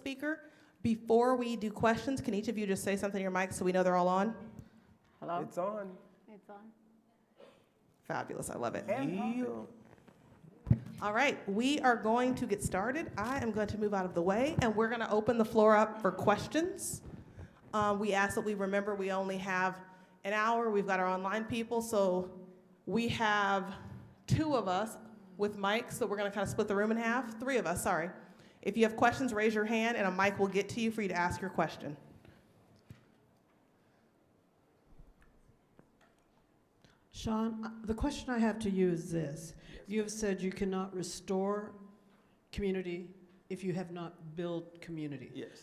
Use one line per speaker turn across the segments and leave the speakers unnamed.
speaker. Before we do questions, can each of you just say something to your mic so we know they're all on?
Hello?
It's on.
It's on.
Fabulous, I love it.
Yeah.
All right, we are going to get started. I am going to move out of the way, and we're going to open the floor up for questions. We ask that we remember we only have an hour. We've got our online people, so we have 2 of us with mics, so we're going to kind of split the room in half. 3 of us, sorry. If you have questions, raise your hand, and a mic will get to you for you to ask your question.
Sean, the question I have to you is this. You have said you cannot restore community if you have not built community.
Yes.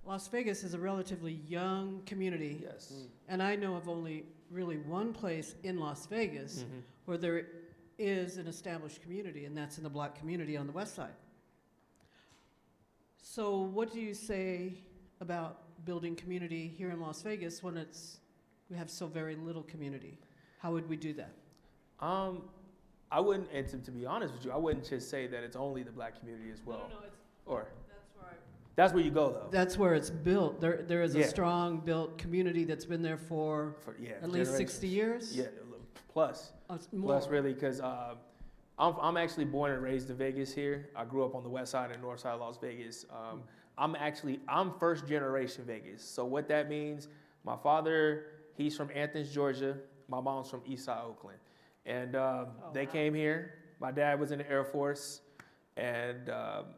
Las Vegas is a relatively young community.
Yes.
And I know of only really one place in Las Vegas where there is an established community, and that's in the Black community on the west side. So what do you say about building community here in Las Vegas when we have so very little community? How would we do that?
I wouldn't, and to be honest with you, I wouldn't just say that it's only the Black community as well.
No,
That's where you go though.
that's where it's built. There is a
Yeah.
strong built community that's been there for at least 60 years?
Yeah, plus.
Oh, it's more.
Plus really, because I'm actually born and raised in Vegas here. I grew up on the west side and north side of Las Vegas. I'm first generation Vegas. So what that means, my father, he's from Athens, Georgia. My mom's from Eastside, Oakland. And they came here. My dad was in the Air Force. And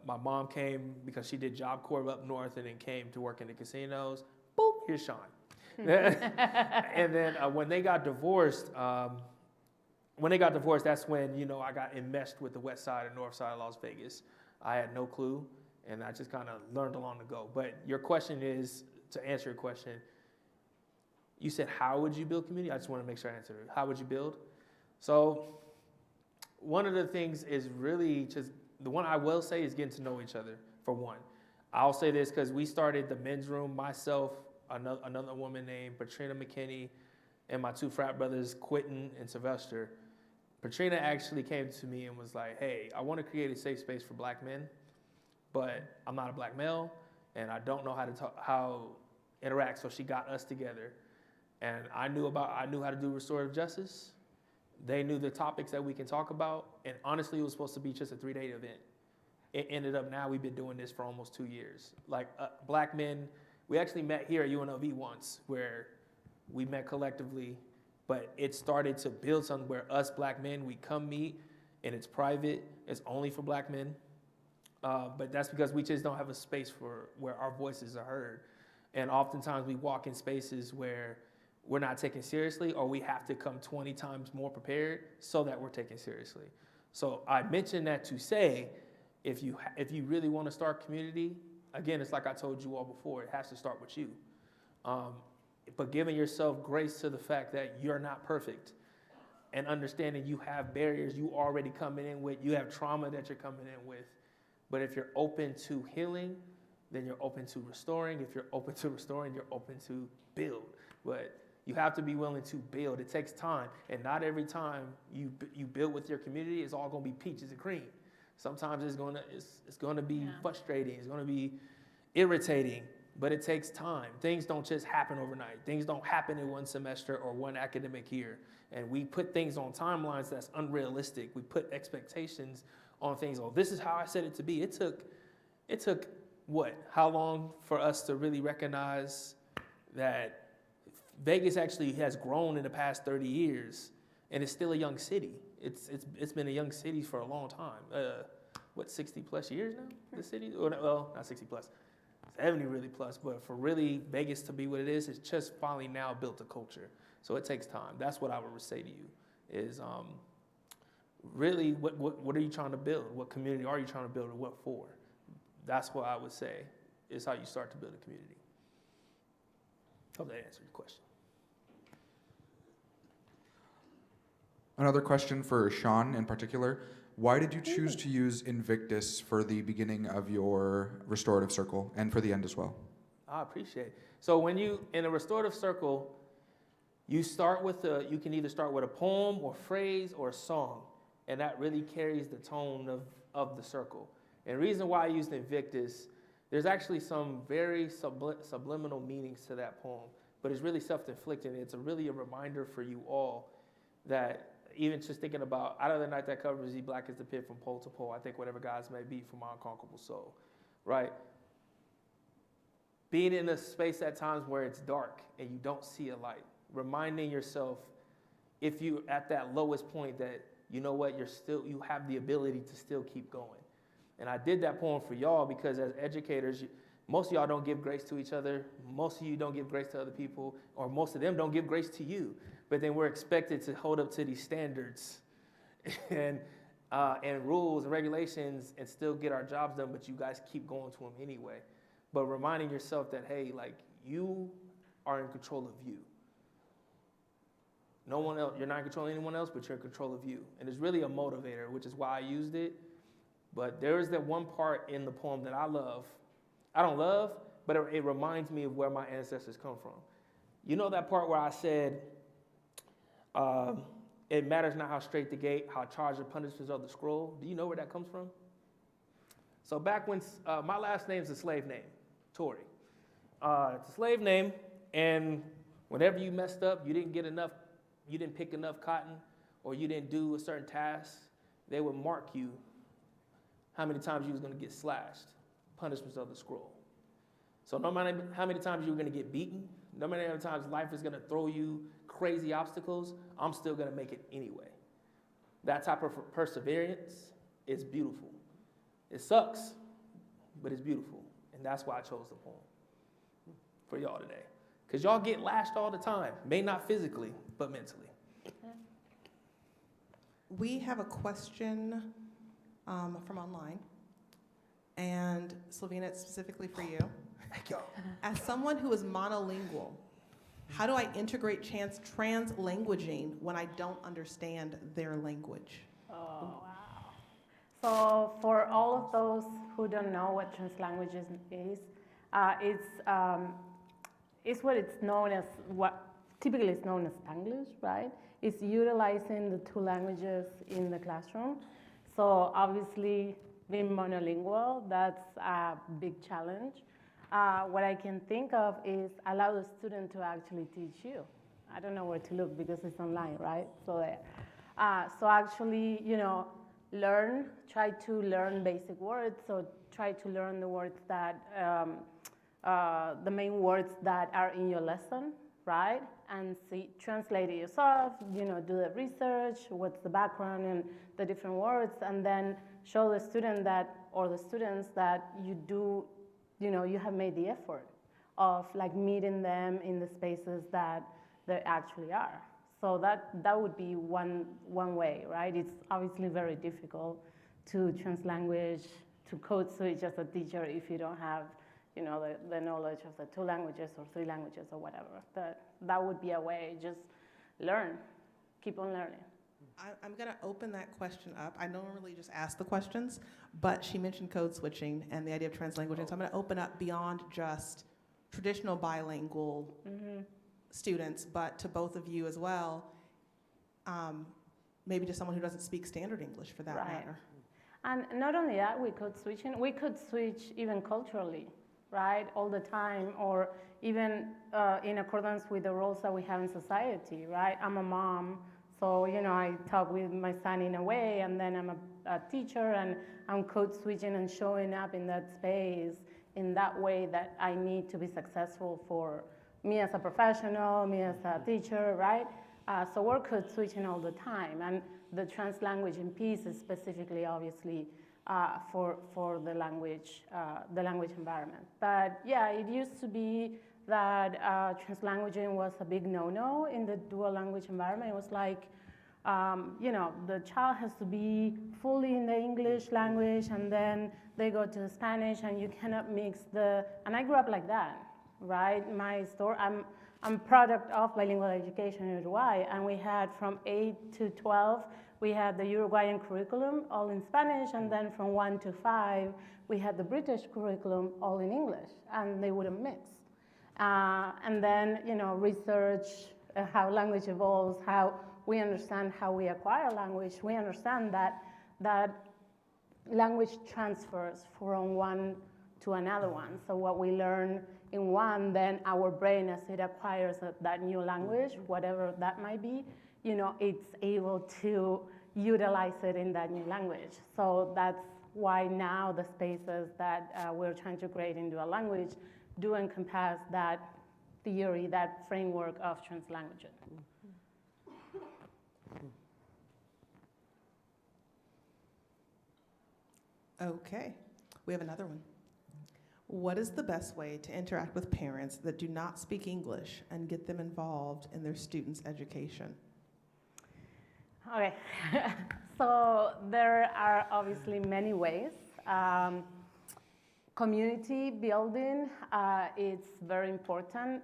my mom came because she did Job Corps up north and then came to work in the casinos. Boop, here's Sean. And then when they got divorced, that's when, I got enmeshed with the west side and north side of Las Vegas. I had no clue, and I just kind of learned along the go. But your question is, to answer your question, you said, how would you build community? I just want to make sure I answered it. How would you build? So one of the things is really just, the one I will say is getting to know each other, for one. I'll say this because we started the men's room, myself, another woman named Patrina McKinney, and my 2 frat brothers, Quentin and Sylvester. Patrina actually came to me and was like, hey, I want to create a safe space for Black men, but I'm not a Black male, and I don't know how to interact, so she got us together. And I knew how to do restorative justice. They knew the topics that we can talk about, and honestly, it was supposed to be just a 3-day event. It ended up now we've been doing this for almost 2 years. Like Black men, we actually met here at UNLV once, where we met collectively, but it started to build something where us Black men, we come meet, and it's private, it's only for Black men. But that's because we just don't have a space where our voices are heard. And oftentimes we walk in spaces where we're not taken seriously, or we have to come 20 times more prepared so that we're taken seriously. So I mentioned that to say, if you really want to start community, again, it's like I told you all before, it has to start with you. But giving yourself grace to the fact that you're not perfect, and understanding you have barriers you already coming in with, you have trauma that you're coming in with. But if you're open to healing, then you're open to restoring. If you're open to restoring, you're open to build. But you have to be willing to build. It takes time, and not every time you build with your community, it's all going to be peaches and cream. Sometimes it's going to be frustrating. It's going to be irritating, but it takes time. Things don't just happen overnight. Things don't happen in one semester or one academic year. And we put things on timelines that's unrealistic. We put expectations on things. Oh, this is how I said it to be. It took what? How long for us to really recognize that Vegas actually has grown in the past 30 years, and it's still a young city. It's been a young city for a long time. 60 plus years now, the city? Well, not 60 plus, 70 really plus, but for really Vegas to be what it is, it's just finally now built a culture. So it takes time. That's what I would say to you is really what are you trying to build? What community are you trying to build, and what for? That's what I would say is how you start to build a community. Hope that answered your question.
Another question for Sean in particular. Why did you choose to use Invictus for the beginning of your restorative circle and for the end as well?
I appreciate it. So when in a restorative circle, you can either start with a poem or phrase or a song, and that really carries the tone of the circle. And the reason why I used Invictus There's actually some very subliminal meanings to that poem, but it's really self-inflicted. It's really a reminder for you all that even just thinking about, out of the night that covers thee, black as the pit from pole to pole, I think whatever gods may be for my unconquerable soul, right? Being in a space at times where it's dark and you don't see a light, reminding yourself, if you at that lowest point, that you know what, you have the ability to still keep going. And I did that poem for y'all because as educators, most of y'all don't give grace to each other. Most of you don't give grace to other people, or most of them don't give grace to you. But then we're expected to hold up to these standards and rules and regulations and still get our jobs done, but you guys keep going to them anyway. But reminding yourself that, hey, like, you are in control of you. No one else, you're not in control of anyone else, but you're in control of you. And it's really a motivator, which is why I used it. But there is that one part in the poem that I love. I don't love, but it reminds me of where my ancestors come from. You know that part where I said, it matters not how straight the gate, how charged the punishments of the scroll. Do you know where that comes from? So back when, my last name's a slave name, Tory. It's a slave name, and whenever you messed up, you didn't get enough, you didn't pick enough cotton, or you didn't do a certain task, they would mark you how many times you was gonna get slashed, punishments of the scroll. So no matter how many times you were gonna get beaten, no matter how many times life is gonna throw you crazy obstacles, I'm still gonna make it anyway. That type of perseverance is beautiful. It sucks, but it's beautiful. And that's why I chose the poem for y'all today. Because y'all get lashed all the time, may not physically, but mentally.
We have a question from online, and Silvina, it's specifically for you.
Thank y'all.
As someone who is monolingual, how do I integrate trans-languaging when I don't understand their language?
Oh, wow. So for all of those who don't know what translanguages is, it's what it's known as, what typically is known as Spanglish, right? It's utilizing the two languages in the classroom. So obviously, being monolingual, that's a big challenge. What I can think of is allow the student to actually teach you. I don't know where to look because it's online, right? So there. So actually, try to learn basic words. So try to learn the words that, the main words that are in your lesson, right? And translate it yourself, do the research, what's the background and the different words, and then show the student that, or the students that you have made the effort of like meeting them in the spaces that they actually are. So that would be one way, right? It's obviously very difficult to translanguage, to code switch as a teacher if you don't have the knowledge of the two languages or three languages or whatever. That would be a way, just learn, keep on learning.
I'm gonna open that question up. I normally just ask the questions, but she mentioned code switching and the idea of translanguaging, so I'm gonna open up beyond just traditional bilingual students, but to both of you as well, maybe to someone who doesn't speak standard English for that matter.
And not only that, we could switch even culturally, right, all the time, or even in accordance with the roles that we have in society, right? I'm a mom, so I talk with my son in a way, and then I'm a teacher, and I'm code switching and showing up in that space in that way that I need to be successful for me as a professional, me as a teacher, right? So we're code switching all the time, and the translanguaging piece is specifically, obviously, for the language environment. But yeah, it used to be that translanguaging was a big no-no in the dual language environment. It was like, the child has to be fully in the English language, and then they go to Spanish, and you cannot mix and I grew up like that, right? My story, I'm product of bilingual education in Uruguay, and we had from 8 to 12, we had the Uruguayan curriculum all in Spanish, and then from 1 to 5, we had the British curriculum all in English, and they wouldn't mix. And then, research how language evolves, how we understand how we acquire language. We understand that language transfers from one to another one. So what we learn in one, then our brain, as it acquires that new language, whatever that might be, it's able to utilize it in that new language. So that's why now the spaces that we're trying to create into a language do encompass that theory, that framework of translanguaging.
Okay, we have another one. What is the best way to interact with parents that do not speak English and get them involved in their students' education?
Okay, so there are obviously many ways. Community building, it's very important.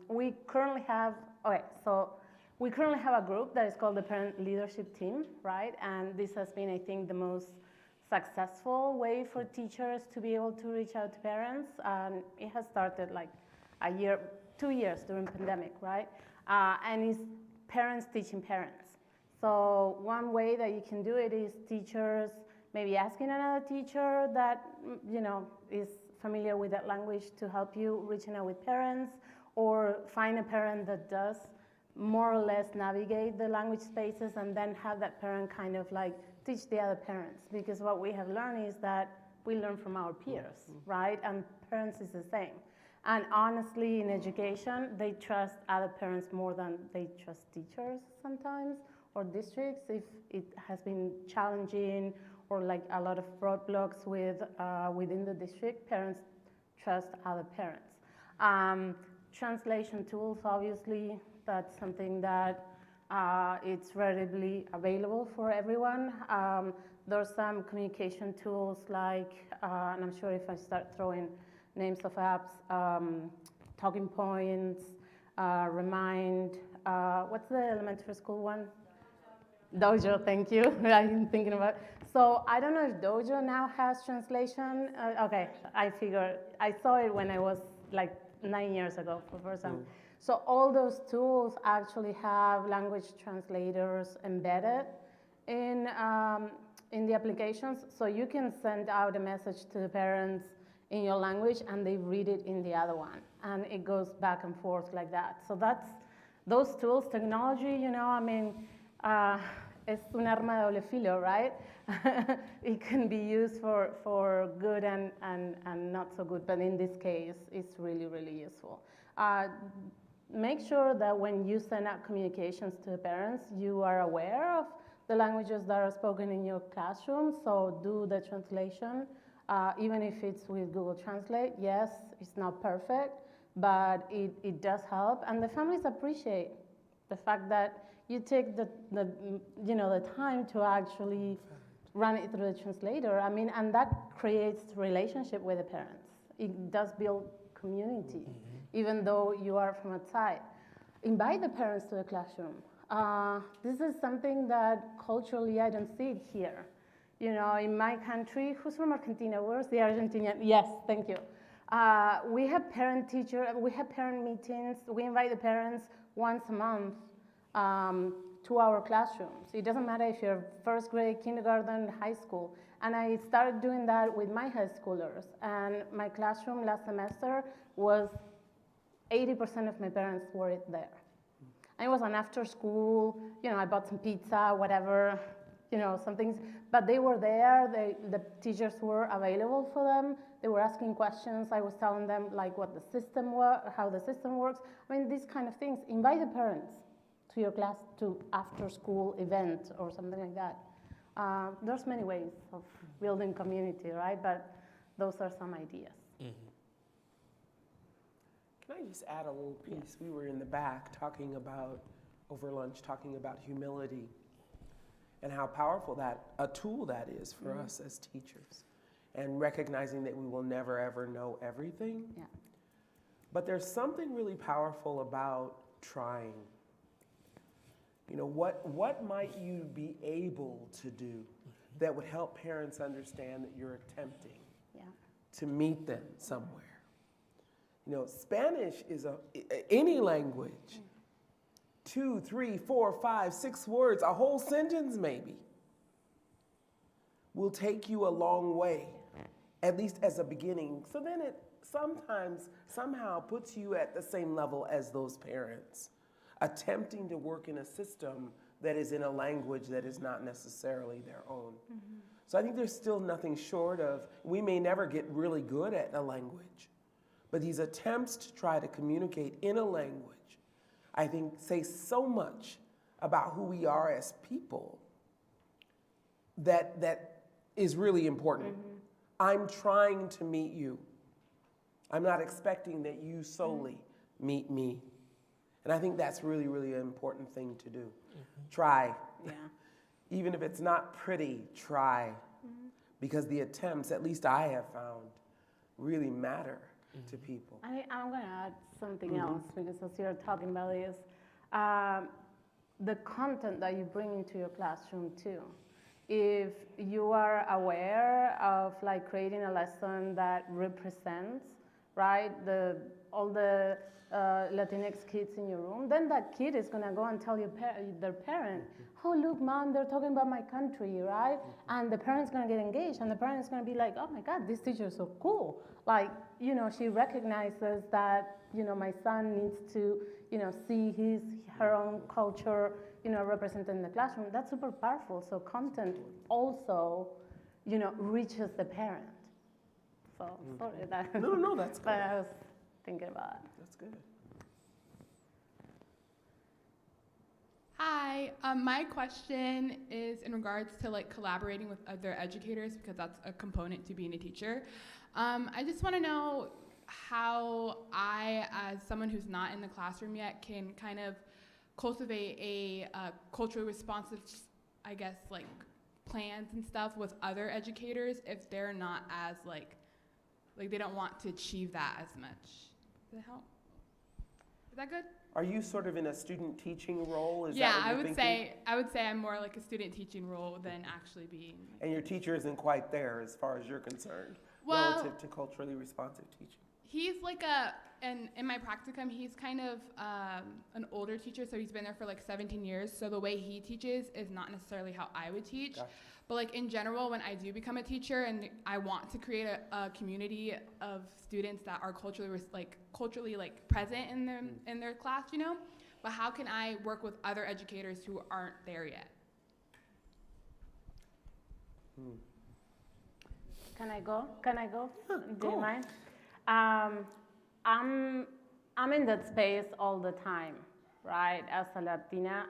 We currently have a group that is called the Parent Leadership Team, right? And this has been, I think, the most successful way for teachers to be able to reach out to parents. And it has started like 2 years during pandemic, right? And it's parents teaching parents. So one way that you can do it is teachers maybe asking another teacher that is familiar with that language to help you reaching out with parents, or find a parent that does more or less navigate the language spaces, and then have that parent kind of like teach the other parents. Because what we have learned is that we learn from our peers, right? And parents is the same. And honestly, in education, they trust other parents more than they trust teachers sometimes, or districts. If it has been challenging or like a lot of roadblocks within the district, parents trust other parents. Translation tools, obviously, that's something that it's readily available for everyone. There's some communication tools like, and I'm sure if I start throwing names of apps, Talking Points, Remind, what's the elementary school one? Dojo, thank you. I've been thinking about it. So I don't know if Dojo now has translation. Okay, I figured. I saw it when I was like 9 years ago for the first time. So all those tools actually have language translators embedded in the applications. So you can send out a message to the parents in your language and they read it in the other one. And it goes back and forth like that. So that's those tools, technology, es un arma de doble filo, right? It can be used for good and not so good, but in this case, it's really, really useful. Make sure that when you send out communications to the parents, you are aware of the languages that are spoken in your classroom, so do the translation, even if it's with Google Translate. Yes, it's not perfect, but it does help, and the families appreciate the fact that you take the time to actually run it through the translator. And that creates relationship with the parents. It does build community, even though you are from outside. Invite the parents to the classroom. This is something that culturally I don't see it here. In my country, who's from Argentina? Where's the Argentinian? Yes, thank you. We have parent meetings. We invite the parents once a month to our classrooms. It doesn't matter if you're first grade, kindergarten, high school. And I started doing that with my high schoolers. And my classroom last semester was 80% of my parents were there. And it was an after school, I bought some pizza, whatever, some things. But they were there, the teachers were available for them. They were asking questions. I was telling them like what the system how the system works. These kind of things. Invite the parents to your class, to after school event or something like that. There's many ways of building community, right? But those are some ideas.
Can I just add a little piece? We were in the back over lunch, talking about humility and how powerful a tool that is for us as teachers, and recognizing that we will never ever know everything.
Yeah.
But there's something really powerful about trying. What might you be able to do that would help parents understand that you're attempting to meet them somewhere? Spanish is any language. 2, 3, 4, 5, 6 words, a whole sentence maybe, will take you a long way. at least as a beginning. So then it sometimes somehow puts you at the same level as those parents, attempting to work in a system that is in a language that is not necessarily their own. So I think there's still nothing short of, we may never get really good at a language, but these attempts to try to communicate in a language, I think, say so much about who we are as people that is really important. I'm trying to meet you. I'm not expecting that you solely meet me. And I think that's really, really an important thing to do. Try.
Yeah.
Even if it's not pretty, try. Because the attempts, at least I have found, really matter to people.
I'm going to add something else, because as you're talking about this, the content that you bring into your classroom too. If you are aware of like creating a lesson that represents, right, all the Latinx kids in your room, then that kid is gonna go and tell their parent, oh look mom, they're talking about my country, right? And the parent's gonna get engaged, and the parent's gonna be like, oh my God, this teacher is so cool. Like, you know, she recognizes that, you know, my son needs to, you know, see her own culture, you know, represented in the classroom. That's super powerful. So content also, you know, reaches the parent. So sorry that.
No, that's good.
But I was thinking about it.
That's good.
Hi, my question is in regards to like collaborating with other educators, because that's a component to being a teacher. I just want to know how I, as someone who's not in the classroom yet, can kind of cultivate a culturally responsive, I guess, like plans and stuff with other educators if they're not as like they don't want to achieve that as much. Does that help? Is that good?
Are you sort of in a student teaching role? Is
Yeah,
that what you're thinking?
I would say I'm more like a student teaching role than actually being.
And your teacher isn't quite there as far as you're concerned,
Well,
relative to culturally responsive teaching.
He's like and in my practicum, he's kind of an older teacher, so he's been there for like 17 years. So the way he teaches is not necessarily how I would teach.
Gotcha.
But like in general, when I do become a teacher and I want to create a community of students that are culturally present in their class, you know, but how can I work with other educators who aren't there yet?
Can I go?
Yeah,
Do you
go.
mind? I'm in that space all the time, right? As a Latina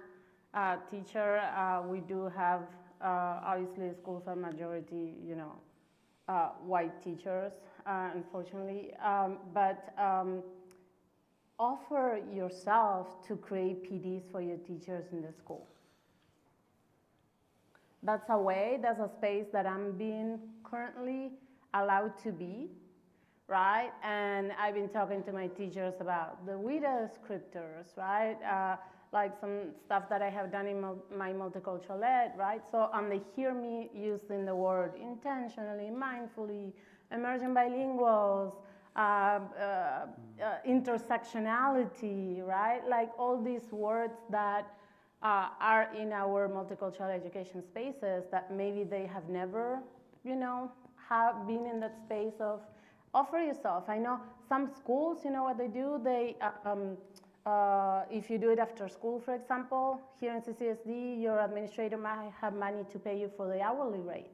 teacher, we do have, obviously schools are majority, you know, white teachers, unfortunately. But offer yourself to create PDs for your teachers in the school. That's a space that I'm being currently allowed to be, right? And I've been talking to my teachers about the WIDA descriptors, right? Like some stuff that I have done in my multicultural ed, right? So they hear me using the word intentionally, mindfully, emerging bilinguals, intersectionality, right? Like all these words that are in our multicultural education spaces that maybe they have never, you know, have been in that space of offer yourself. I know some schools, you know what they do? They, if you do it after school, for example, here in CCSD, your administrator might have money to pay you for the hourly rate.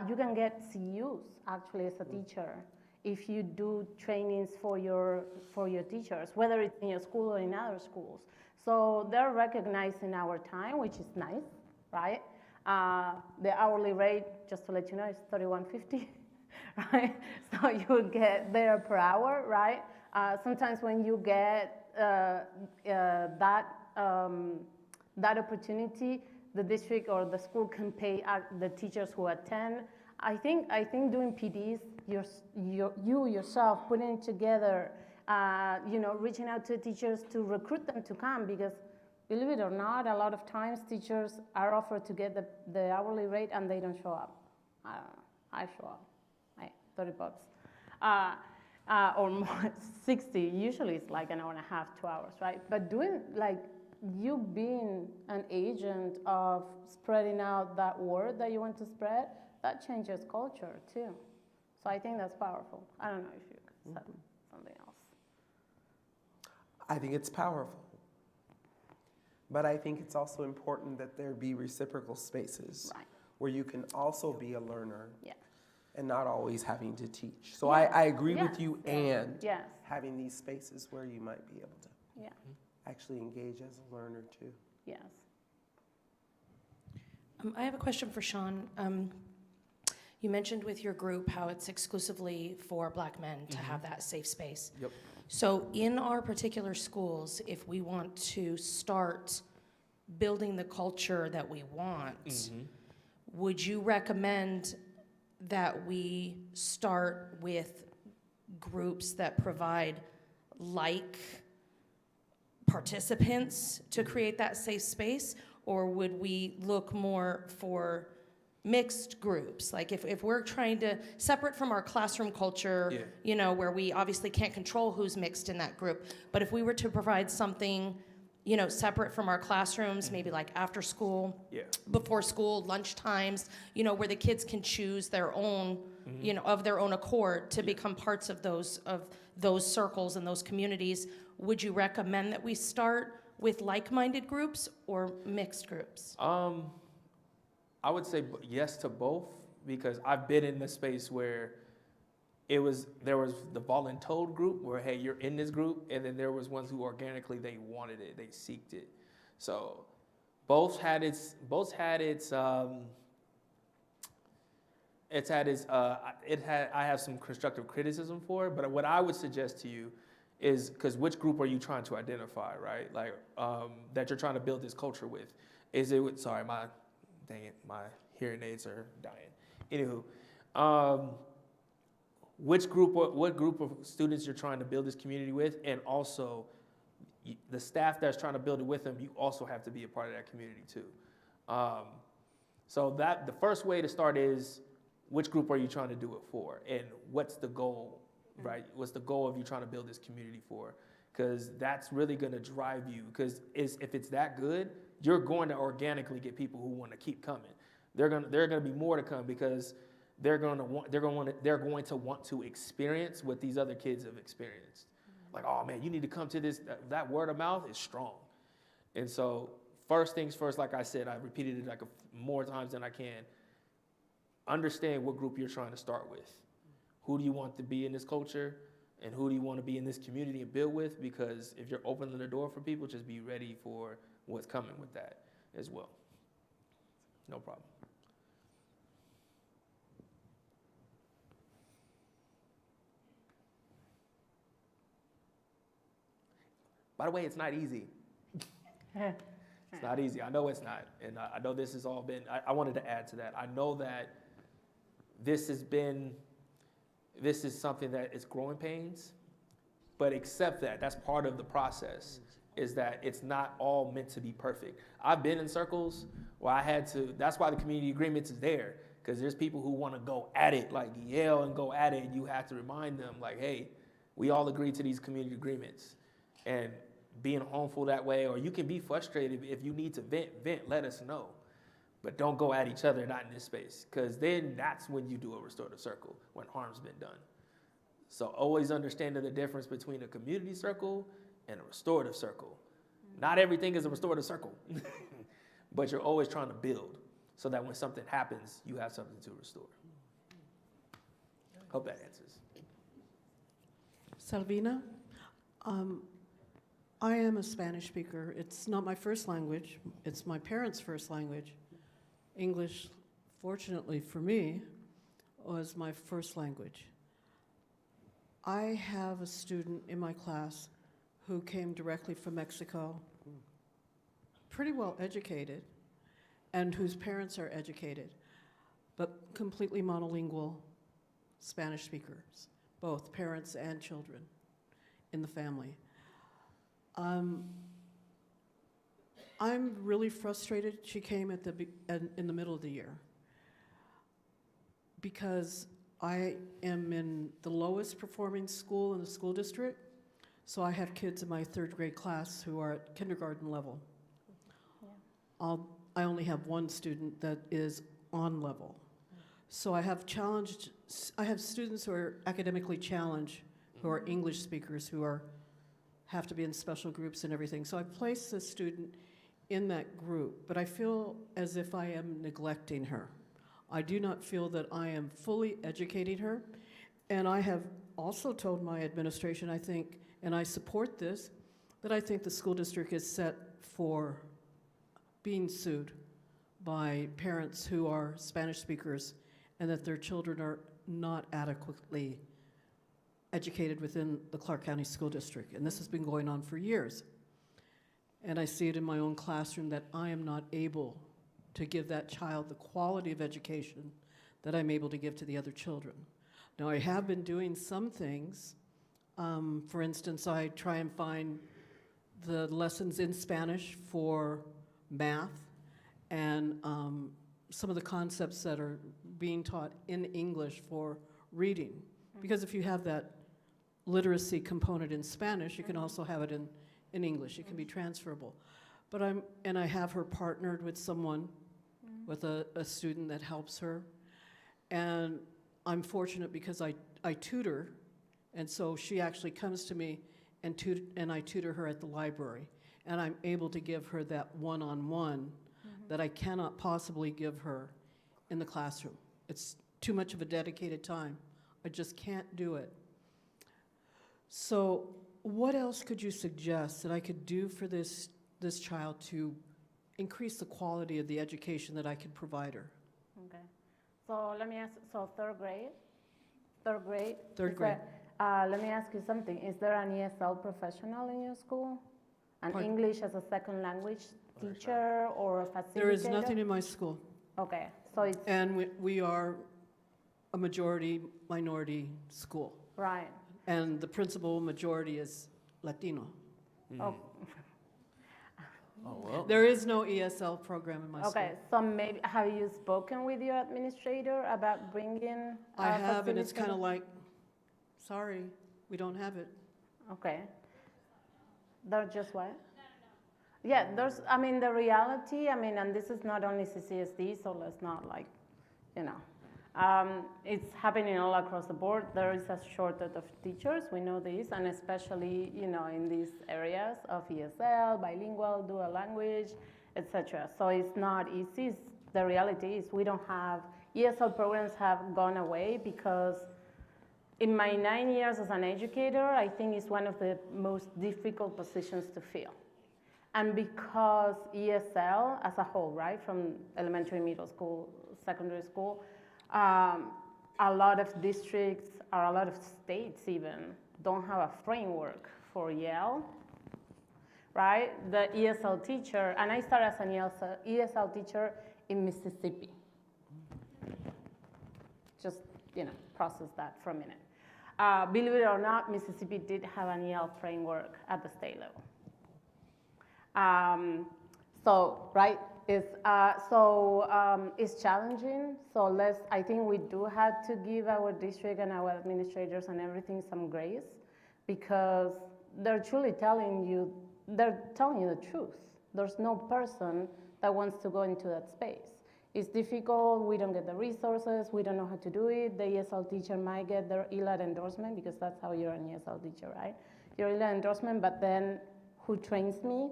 You can get CUs actually as a teacher if you do trainings for your teachers, whether it's in your school or in other schools. So they're recognizing our time, which is nice, right? The hourly rate, just to let you know, is $31.50, right? So you would get there per hour, right? Sometimes when you get that opportunity, the district or the school can pay the teachers who attend. I think doing PDs, you yourself putting it together, you know, reaching out to teachers to recruit them to come, because believe it or not, a lot of times teachers are offered to get the hourly rate and they don't show up. I show up, $30. Or more, 60, usually it's like an hour and a half, 2 hours, right? But doing, like, you being an agent of spreading out that word that you want to spread, that changes culture too. So I think that's powerful. I don't know if you said something else.
I think it's powerful. But I think it's also important that there be reciprocal spaces
Right.
where you can also be a learner
Yeah.
and not always having to teach. So
Yes.
I agree with
Yes.
you,
Yes.
and
Yes.
having these spaces where you might be able to
Yeah.
actually engage as a learner too.
Yes.
I have a question for Sean. You mentioned with your group how it's exclusively for Black men to have that safe space.
Yep.
So in our particular schools, if we want to start building the culture that we want, would you recommend that we start with groups that provide like participants to create that safe space? Or would we look more for mixed groups? Like if we're trying to, separate from our classroom culture,
Yeah.
you know, where we obviously can't control who's mixed in that group, but if we were to provide something, you know, separate from our classrooms, maybe like after school,
Yeah.
before school, lunch times, you know, where the kids can choose their own, you know, of their own accord to become parts of those circles and those communities. Would you recommend that we start with like-minded groups or mixed groups?
I would say yes to both, because I've been in the space where there was the voluntold group where, hey, you're in this group, and then there was ones who organically they wanted it, they seeked it. So I have some constructive criticism for it, but what I would suggest to you is, because which group are you trying to identify, right? Like that you're trying to build this culture with. Is it with, sorry, my hearing aids are dying. Anywho, what group of students you're trying to build this community with, and also the staff that's trying to build it with them, you also have to be a part of that community too. So that the first way to start is, which group are you trying to do it for, and what's the goal, right? What's the goal of you trying to build this community for? Because that's really going to drive you. Because if it's that good, you're going to organically get people who want to keep coming. There are going to be more to come, because they're going to want to experience what these other kids have experienced. Like, oh man, you need to come to this. That word of mouth is strong. And so first things first, like I said, I've repeated it more times than I can. Understand what group you're trying to start with. Who do you want to be in this culture, and who do you want to be in this community and build with? Because if you're opening the door for people, just be ready for what's coming with that as well. No problem. By the way, it's not easy. It's not easy. I know it's not. And I know this has all been, I wanted to add to that. I know that this is something that is growing pains, but accept that. That's part of the process, is that it's not all meant to be perfect. I've been in circles where that's why the community agreements is there, because there's people who want to go at it, like yell and go at it, and you have to remind them, like, hey, we all agree to these community agreements. And being harmful that way, or you can be frustrated. If you need to vent, let us know. But don't go at each other, not in this space, because then that's when you do a restorative circle, when harm's been done. So always understanding the difference between a community circle and a restorative circle. Not everything is a restorative circle, but you're always trying to build so that when something happens, you have something to restore. Hope that answers.
Silvina, I am a Spanish speaker. It's not my first language. It's my parents' first language. English, fortunately for me, was my first language. I have a student in my class who came directly from Mexico, pretty well educated, and whose parents are educated, but completely monolingual Spanish speakers, both parents and children in the family. I'm really frustrated she came in the middle of the year, because I am in the lowest performing school in the school district, so I have kids in my third grade class who are at kindergarten level.
Yeah.
I only have one student that is on level. So I have students who are academically challenged, who are English speakers, have to be in special groups and everything. So I place a student in that group, but I feel as if I am neglecting her. I do not feel that I am fully educating her. And I have also told my administration, I think, and I support this, that I think the school district is set for being sued by parents who are Spanish speakers and that their children are not adequately educated within the Clark County School District. And this has been going on for years. And I see it in my own classroom that I am not able to give that child the quality of education that I'm able to give to the other children. Now, I have been doing some things. For instance, I try and find the lessons in Spanish for math and some of the concepts that are being taught in English for reading. Because if you have that literacy component in Spanish, you can also have it in English. It can be transferable. But I have her partnered with someone, with a student that helps her. And I'm fortunate because I tutor, and so she actually comes to me and I tutor her at the library. And I'm able to give her that one-on-one that I cannot possibly give her in the classroom. It's too much of a dedicated time. I just can't do it. So what else could you suggest that I could do for this child to increase the quality of the education that I could provide her?
Okay. So let me ask, so third grade? Third grade?
Third grade.
Let me ask you something. Is there an ESL professional in your school? An
Pardon?
English as a second language teacher or a facilitator?
There is nothing in my school.
Okay, so it's,
And we are a majority-minority school.
right.
And the principal majority is Latino.
Oh,
Oh, well.
There is no ESL program in my school.
okay, so maybe, have you spoken with your administrator about bringing a
I have, and it's kind of
facilitator?
like, sorry, we don't have it.
Okay. They're just what? Yeah, there's, I mean, the reality, I mean, and this is not only CCSD, so let's not like, you know, it's happening all across the board. There is a shortage of teachers, we know this, and especially, you know, in these areas of ESL, bilingual, dual language, etc. So it's not easy. The reality is we don't have, ESL programs have gone away because in my 9 years as an educator, I think it's one of the most difficult positions to fill. And because ESL as a whole, right, from elementary, middle school, secondary school, a lot of districts or a lot of states even don't have a framework for EL, right? The ESL teacher, and I started as an ESL teacher in Mississippi. Just, you know, process that for a minute. Believe it or not, Mississippi did have an EL framework at the state level. So, right, it's challenging. So I think we do have to give our district and our administrators and everything some grace because they're truly telling you the truth. There's no person that wants to go into that space. It's difficult, we don't get the resources, we don't know how to do it. The ESL teacher might get their L.E.A.D endorsement because that's how you're an ESL teacher, right? Your L.E.A.D endorsement, but then who trains me?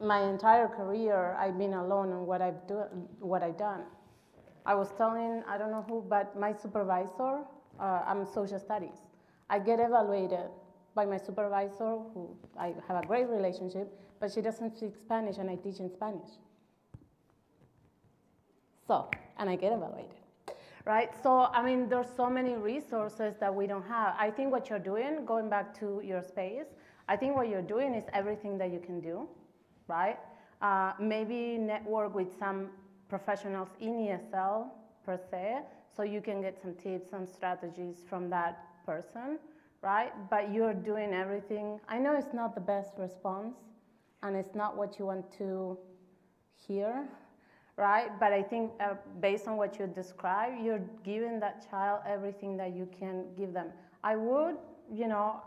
My entire career, I've been alone on what I've done. I was telling, I don't know who, but my supervisor, I'm social studies. I get evaluated by my supervisor, who I have a great relationship, but she doesn't speak Spanish and I teach in Spanish. So, and I get evaluated, right? So, I mean, there's so many resources that we don't have. I think what you're doing, going back to your space, I think what you're doing is everything that you can do, right? Maybe network with some professionals in ESL per se, so you can get some tips and strategies from that person, right? But you're doing everything. I know it's not the best response, and it's not what you want to hear, right? But I think based on what you described, you're giving that child everything that you can give them. I would, you know,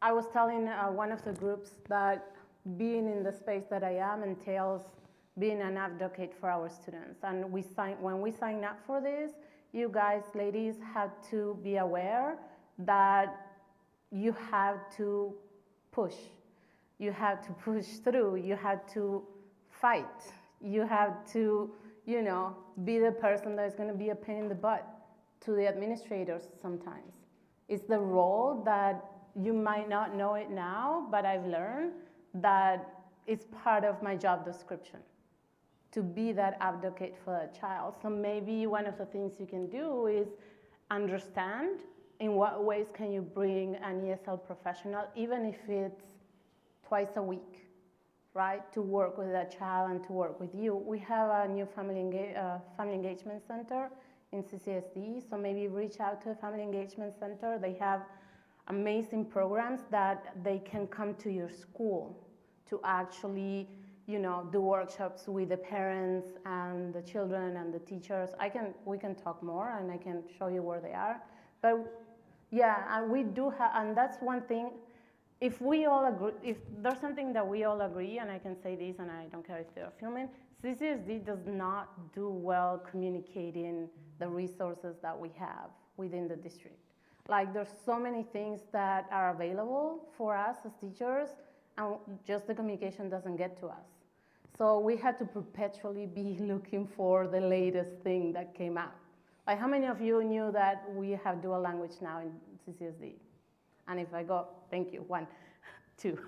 I was telling one of the groups that being in the space that I am entails being an advocate for our students. And when we sign up for this, you guys, ladies, have to be aware that you have to push. You have to push through. You have to fight. You have to, be the person that's going to be a pain in the butt to the administrators sometimes. It's the role that you might not know it now, but I've learned that it's part of my job description to be that advocate for a child. So maybe one of the things you can do is understand in what ways can you bring an ESL professional, even if it's twice a week, right, to work with that child and to work with you. We have a new family engagement center in CCSD, so maybe reach out to a family engagement center. They have amazing programs that they can come to your school to actually, do workshops with the parents and the children and the teachers. We can talk more and I can show you where they are. But yeah, and we do have, and that's one thing. If we all agree, if there's something that we all agree, and I can say this, and I don't care if they're filming, CCSD does not do well communicating the resources that we have within the district. Like, there's so many things that are available for us as teachers, and just the communication doesn't get to us. So we have to perpetually be looking for the latest thing that came out. Like, how many of you knew that we have dual language now in CCSD? And if I go, thank you, 1, 2,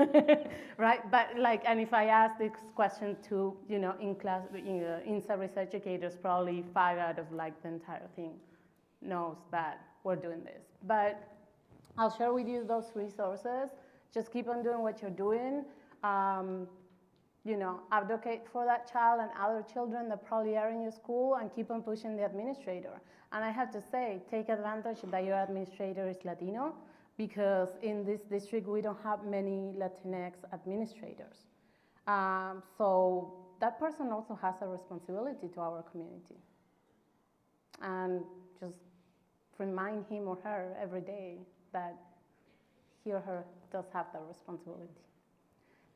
right? But and if I ask this question to, in class, INSA research educators, probably 5 out of the entire thing knows that we're doing this. But I'll share with you those resources. Just keep on doing what you're doing. Advocate for that child and other children that probably are in your school, and keep on pushing the administrator. And I have to say, take advantage that your administrator is Latino, because in this district, we don't have many Latinx administrators. So that person also has a responsibility to our community. And just remind him or her every day that he or her does have that responsibility.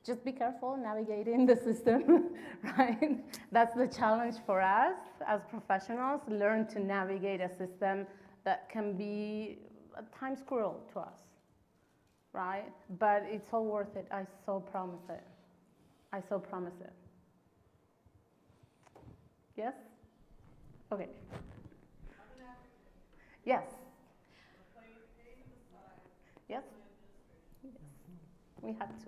Just be careful navigating the system, right? That's the challenge for us as professionals, learn to navigate a system that can be at times cruel to us, right? But it's all worth it, I so promise it. I so promise it. Yes? Okay. Yes. Yes? Yes. We have to.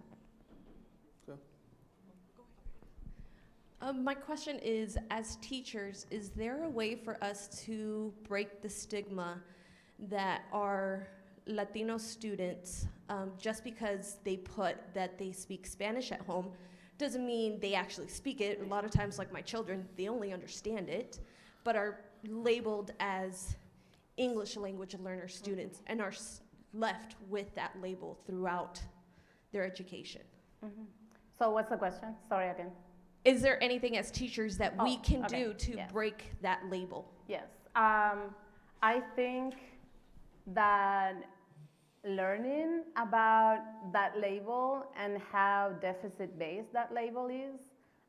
My question is, as teachers, is there a way for us to break the stigma that our Latino students, just because they put that they speak Spanish at home, doesn't mean they actually speak it. A lot of times, like my children, they only understand it, but are labeled as English language learner students and are left with that label throughout their education.
Mm-hmm. So what's the question? Sorry again.
Is there anything as teachers that we can
okay.
do to
Yes.
break that label?
Yes. I think that learning about that label and how deficit-based that label is,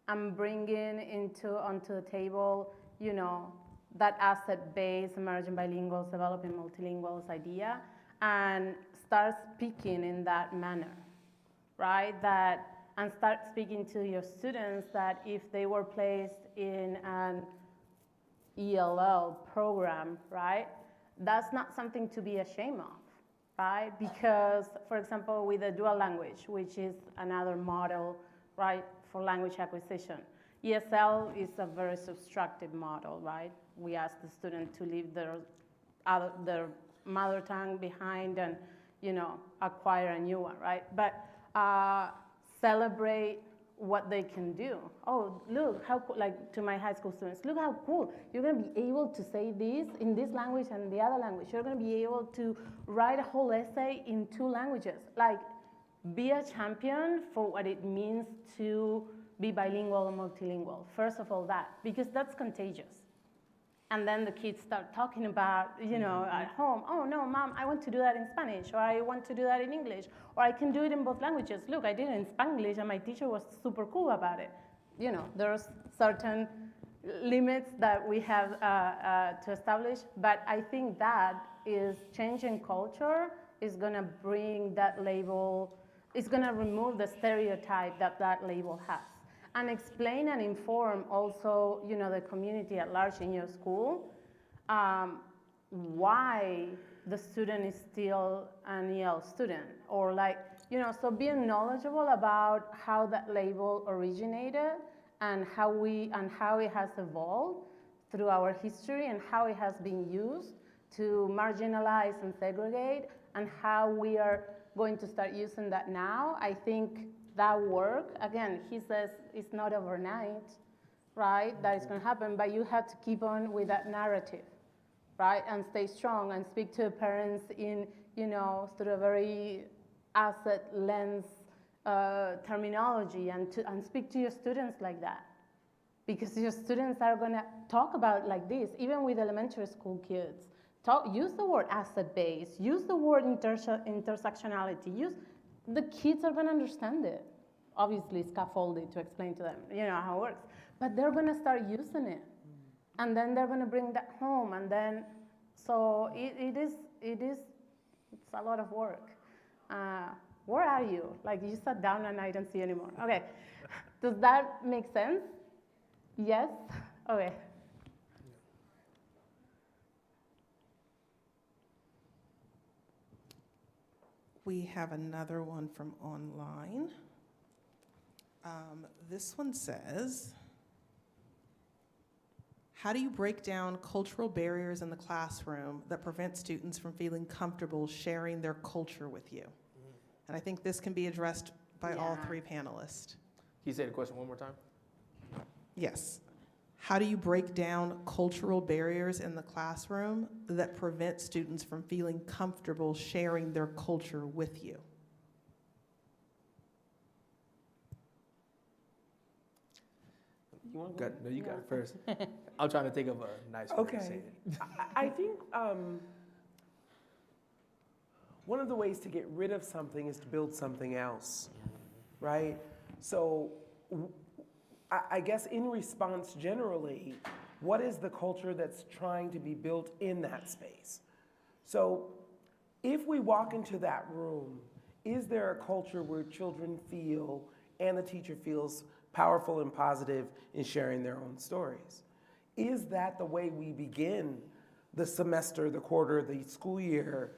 and bringing onto the table, that asset-based emerging bilinguals, developing multilinguals idea, and start speaking in that manner, right? And start speaking to your students that if they were placed in an ELL program, right, that's not something to be ashamed of, right? Because, for example, with the dual language, which is another model, right, for language acquisition, ESL is a very subtractive model, right? We ask the student to leave their mother tongue behind and, acquire a new one, right? But celebrate what they can do. Oh, look how cool, to my high school students, look how cool. You're gonna be able to say this in this language and the other language. You're gonna be able to write a whole essay in 2 languages. Be a champion for what it means to be bilingual or multilingual. First of all that, because that's contagious. And then the kids start talking about, at home, oh no, mom, I want to do that in Spanish, or I want to do that in English, or I can do it in both languages. Look, I did it in Spanglish and my teacher was super cool about it. there's certain limits that we have to establish, but I think that is changing culture is going to bring that label, it's going to remove the stereotype that that label has, and explain and inform also, the community at large in your school, why the student is still an EL student, or so being knowledgeable about how that label originated and how it has evolved through our history and how it has been used to marginalize and segregate, and how we are going to start using that now. I think that work, again, he says it's not overnight, right, that it's going to happen, but you have to keep on with that narrative, right, and stay strong and speak to parents in, through a very asset lens terminology, and speak to your students like that, because your students are going to talk about like this, even with elementary school kids. Use the word asset-based, use the word intersectionality, the kids are going to understand it. Obviously scaffolded to explain to them, how it works, but they're going to start using it, and then they're going to bring that home, and then, so it's a lot of work. Where are you? Like, you sat down and I don't see anymore. Okay, does that make sense? Yes? Okay.
We have another one from online. This one says, how do you break down cultural barriers in the classroom that prevent students from feeling comfortable sharing their culture with you? And I think this can be addressed by all three panelists.
Can you say the question one more time?
Yes. How do you break down cultural barriers in the classroom that prevent students from feeling comfortable sharing their culture with you?
You want to go? No, you got it first. I'm trying to think of a nice way to say it.
I think one of the ways to get rid of something is to build something else, right? So I guess in response generally, what is the culture that's trying to be built in that space? So if we walk into that room, is there a culture where children feel and the teacher feels powerful and positive in sharing their own stories? Is that the way we begin the semester, the quarter, the school year,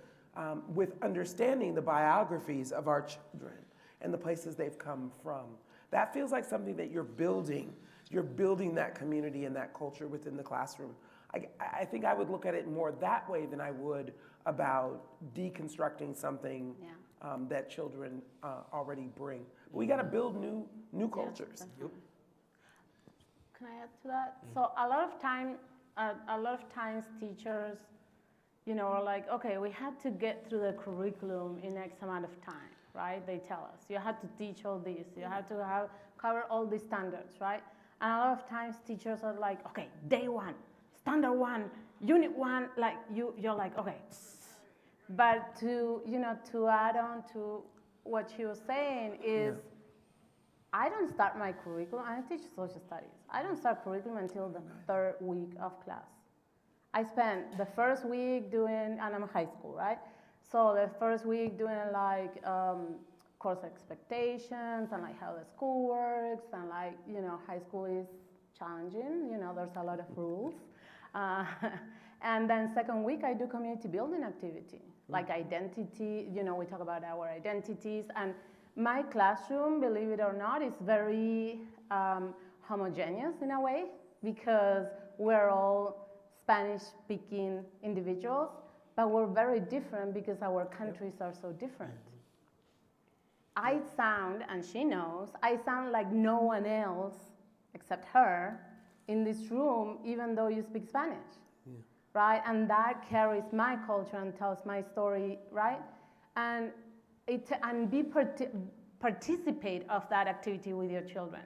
with understanding the biographies of our children and the places they've come from? That feels like something that you're building. You're building that community and that culture within the classroom. I think I would look at it more that way than I would about deconstructing something that children already bring. But we got to build new cultures.
Yep. Can I add to that? So a lot of times teachers, are like, okay, we had to get through the curriculum in X amount of time, right? They tell us you have to teach all this, you have to cover all these standards, right? And a lot of times teachers are like, okay, day one, standard one, unit one, like you're like, okay. But to add on to what she was saying is, I don't start my curriculum, I teach social studies. I don't start curriculum until the third week of class. I spent the first week doing, and I'm high school, right? So the first week doing course expectations and like how the school works, and like, high school is challenging, there's a lot of rules. And then second week I do community building activity, like identity, we talk about our identities, and my classroom, believe it or not, is very homogeneous in a way, because we're all Spanish-speaking individuals, but we're very different because our countries are so different. I sound, and she knows, I sound like no one else except her in this room, even though you speak Spanish, right? And that carries my culture and tells my story, right? And participate of that activity with your children,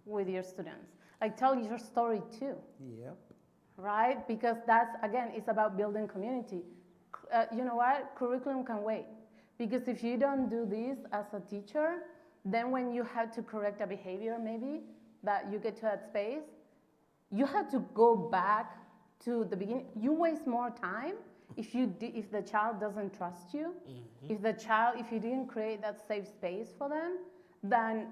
with your students. Like, tell your story too.
Yep.
Right? Because that's, again, it's about building community. You know what? Curriculum can wait. Because if you don't do this as a teacher, then when you have to correct a behavior, maybe, that you get to that space, you have to go back to the beginning. You waste more time if the child doesn't trust you, if you didn't create that safe space for them, then,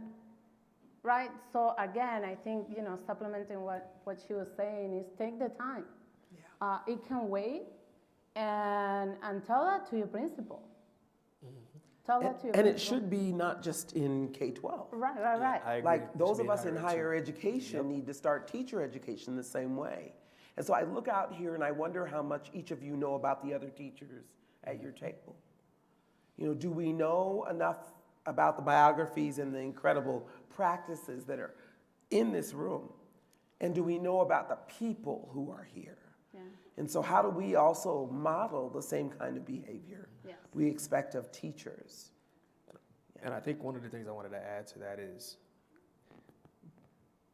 right? So again, I think, supplementing what she was saying is take the time. Yeah. It can wait, and tell that to your principal. Tell that to your
And it
principal.
should be not just in K-12.
Right.
I agree.
Like
It
those
should be
of us in
higher
higher
ed,
education need to start teacher education the same way. And so I look out here and I wonder how much each of you know about the other teachers at your table. Do we know enough about the biographies and the incredible practices that are in this room? And do we know about the people who are here?
Yeah.
And so how do we also model the same kind of behavior
Yes.
we expect of teachers?
And I think one of the things I wanted to add to that is,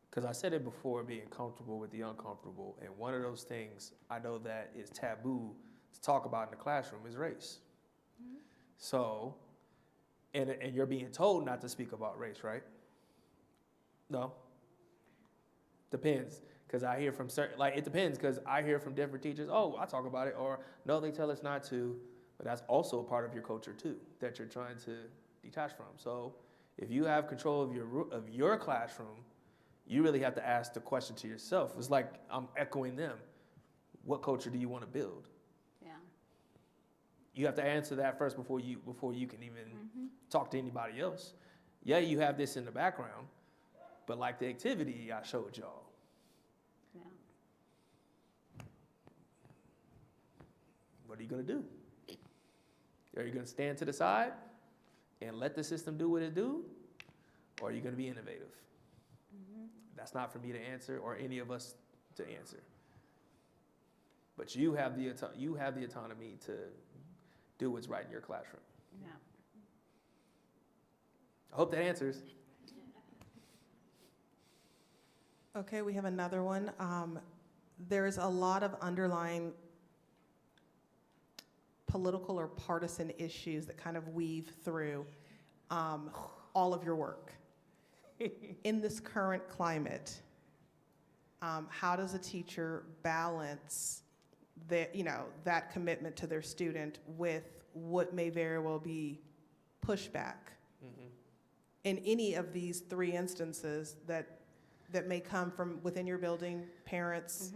because I said it before, being comfortable with the uncomfortable, and one of those things I know that is taboo to talk about in the classroom is race. Mm-hmm. So, and you're being told not to speak about race, right? No? Depends, because I hear from certain, it depends, because I hear from different teachers, oh, I talk about it, or no, they tell us not to, but that's also a part of your culture too, that you're trying to detach from. So if you have control of your classroom, you really have to ask the question to yourself. It's like I'm echoing them. What culture do you want to build?
Yeah.
You have to answer that first before you can even talk to anybody else. Yeah, you have this in the background, but like the activity I showed y'all.
Yeah.
What are you going to do? Are you going to stand to the side and let the system do what it do? Or are you going to be innovative? That's not for me to answer or any of us to answer. But you have the autonomy to do what's right in your classroom.
Yeah.
I hope that answers.
Okay, we have another one. There's a lot of underlying political or partisan issues that kind of weave through all of your work. In this current climate, how does a teacher balance that commitment to their student with what may very well be pushback in any of these three instances that may come from within your building, parents,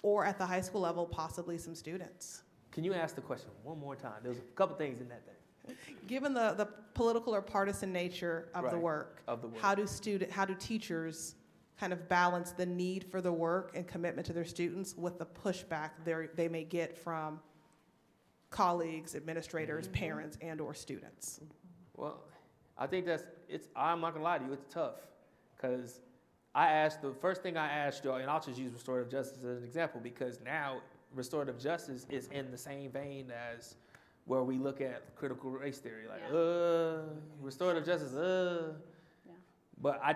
or at the high school level, possibly some students?
Can you ask the question one more time? There's a couple things in that thing.
Given the political or partisan nature of the work, how do teachers kind of balance the need for the work and commitment to their students with the pushback they may get from colleagues, administrators, parents, and or students?
Well, I think I'm not gonna lie to you, it's tough. Because the first thing I asked y'all, and I'll just use restorative justice as an example, because now restorative justice is in the same vein as where we look at critical race theory, restorative justice,
Yeah.
But I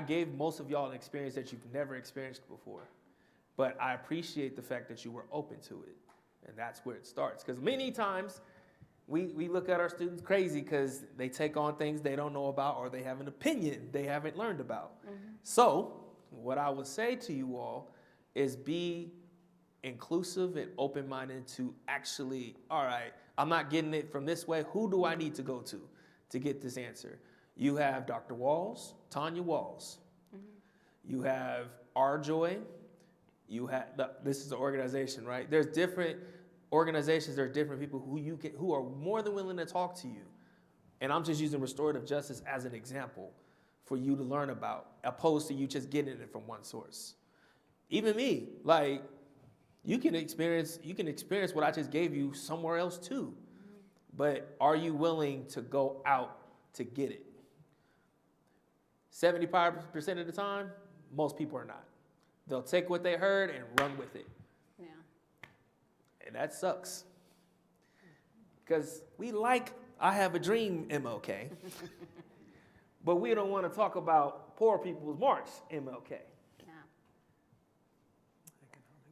gave most of y'all an experience that you've never experienced before. But I appreciate the fact that you were open to it. And that's where it starts. Because many times we look at our students crazy because they take on things they don't know about or they have an opinion they haven't learned about. So what I would say to you all is be inclusive and open-minded to actually, all right, I'm not getting it from this way. Who do I need to go to get this answer? You have Dr. Walls, Tanya Walls. You have R. Joy. This is the organization, right? There's different organizations, there are different people who are more than willing to talk to you. And I'm just using restorative justice as an example for you to learn about, opposed to you just getting it from one source. Even me, you can experience what I just gave you somewhere else too. But are you willing to go out to get it? 75% of the time, most people are not. They'll take what they heard and run with it.
Yeah.
And that sucks. Because I have a dream, MLK. But we don't want to talk about poor people's march, MLK.
Yeah.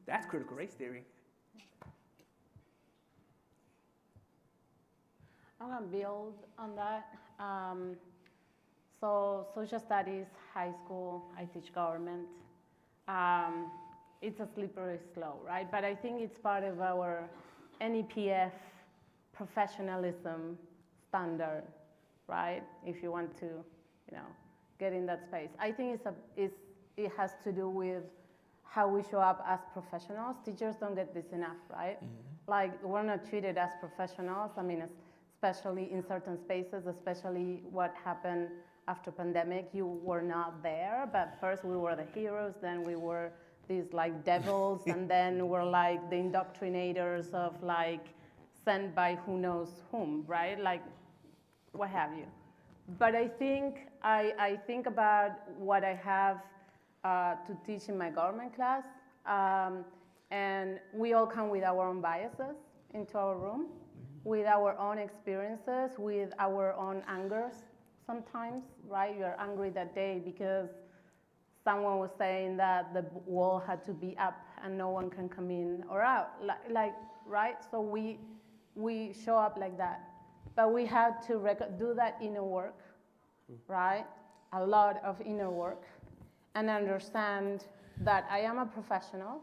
That's critical race theory.
I'm going to build on that. So social studies, high school, I teach government. It's a slippery slope, right? But I think it's part of our NEPF professionalism standard, right? If you want to, get in that space. I think it has to do with how we show up as professionals. Teachers don't get this enough, right? Like, we're not treated as professionals. I mean, especially in certain spaces, especially what happened after pandemic. You were not there, but first we were the heroes, then we were these like devils, and then we're like the indoctrinators of like sent by who knows whom, right? Like, what have you. But I think I think about what I have to teach in my government class, and we all come with our own biases into our room, with our own experiences, with our own angers sometimes, right? You're angry that day because someone was saying that the wall had to be up and no one can come in or out, like right? So we show up like that. But we have to do that inner work, right? A lot of inner work, and understand that I am a professional,